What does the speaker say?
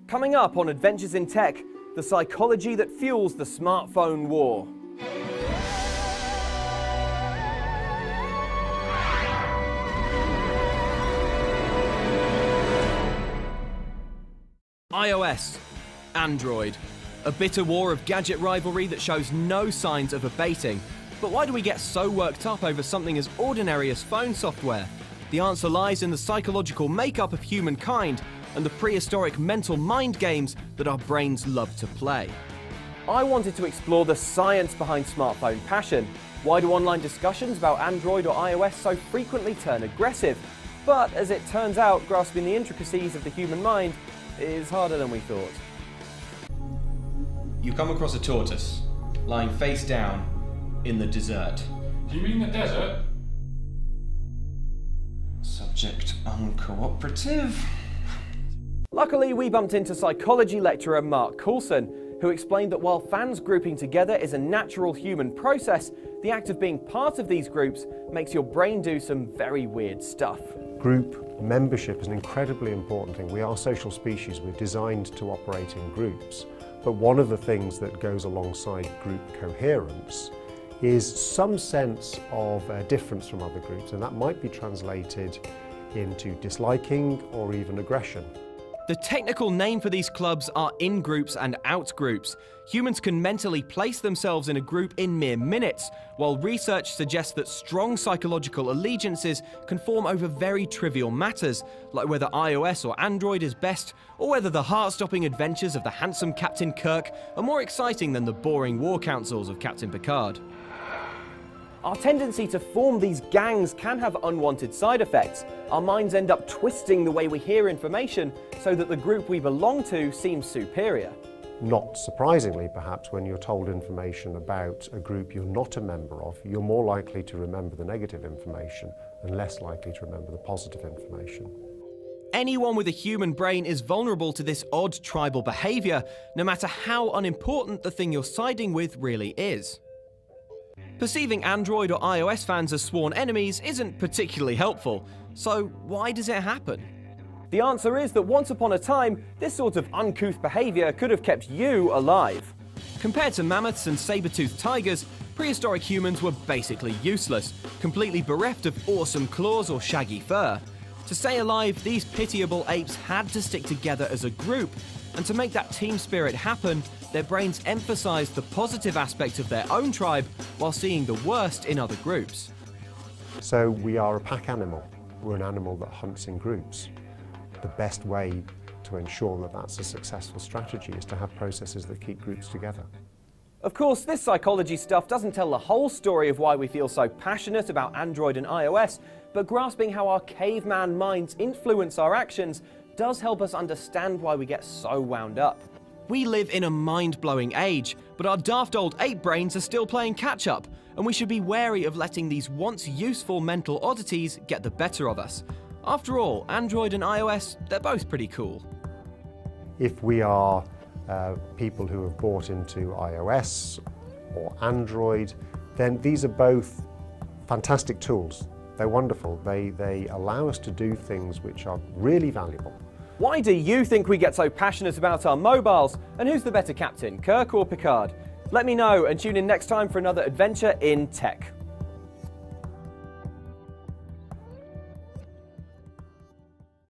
Coming up on Adventures in Tech, the psychology that fuels the smartphone war. iOS, Android, a bitter war of gadget rivalry that shows no signs of abating. But why do we get so worked up over something as ordinary as phone software? The answer lies in the psychological makeup of humankind and the prehistoric mental mind games that our brains love to play. I wanted to explore the science behind smartphone passion. Why do online discussions about Android or iOS so frequently turn aggressive? But as it turns out, grasping the intricacies of the human mind is harder than we thought. You come across a tortoise, lying face down in the desert. Do you mean the desert? Subject uncooperative. Luckily, we bumped into psychology lecturer Mark Coulson, who explained that while fans grouping together is a natural human process, the act of being part of these groups makes your brain do some very weird stuff. Group membership is an incredibly important thing. We are social species, we're designed to operate in groups. But one of the things that goes alongside group coherence is some sense of difference from other groups, and that might be translated into disliking or even aggression. The technical name for these clubs are in-groups and out-groups. Humans can mentally place themselves in a group in mere minutes, while research suggests that strong psychological allegiances can form over very trivial matters, like whether iOS or Android is best, or whether the heart-stopping adventures of the handsome Captain Kirk are more exciting than the boring war councils of Captain Picard. Our tendency to form these gangs can have unwanted side effects. Our minds end up twisting the way we hear information so that the group we belong to seems superior. Not surprisingly, perhaps, when you're told information about a group you're not a member of, you're more likely to remember the negative information and less likely to remember the positive information. Anyone with a human brain is vulnerable to this odd tribal behavior, no matter how unimportant the thing you're siding with really is. Perceiving Android or iOS fans as sworn enemies isn't particularly helpful, so why does it happen? The answer is that once upon a time, this sort of uncouth behavior could have kept you alive. Compared to mammoths and saber-toothed tigers, prehistoric humans were basically useless, completely bereft of awesome claws or shaggy fur. To stay alive, these pitiable apes had to stick together as a group, and to make that team spirit happen, their brains emphasized the positive aspect of their own tribe while seeing the worst in other groups. So we are a pack animal. We're an animal that hunts in groups. The best way to ensure that that's a successful strategy is to have processes that keep groups together. Of course, this psychology stuff doesn't tell the whole story of why we feel so passionate about Android and iOS, but grasping how our caveman minds influence our actions does help us understand why we get so wound up. We live in a mind-blowing age, but our daft old ape brains are still playing catch-up, and we should be wary of letting these once useful mental oddities get the better of us. After all, Android and iOS, they're both pretty cool. If we are people who have bought into iOS or Android, then these are both fantastic tools. They're wonderful. They allow us to do things which are really valuable. Why do you think we get so passionate about our mobiles? And who's the better captain, Kirk or Picard? Let me know and tune in next time for another adventure in tech.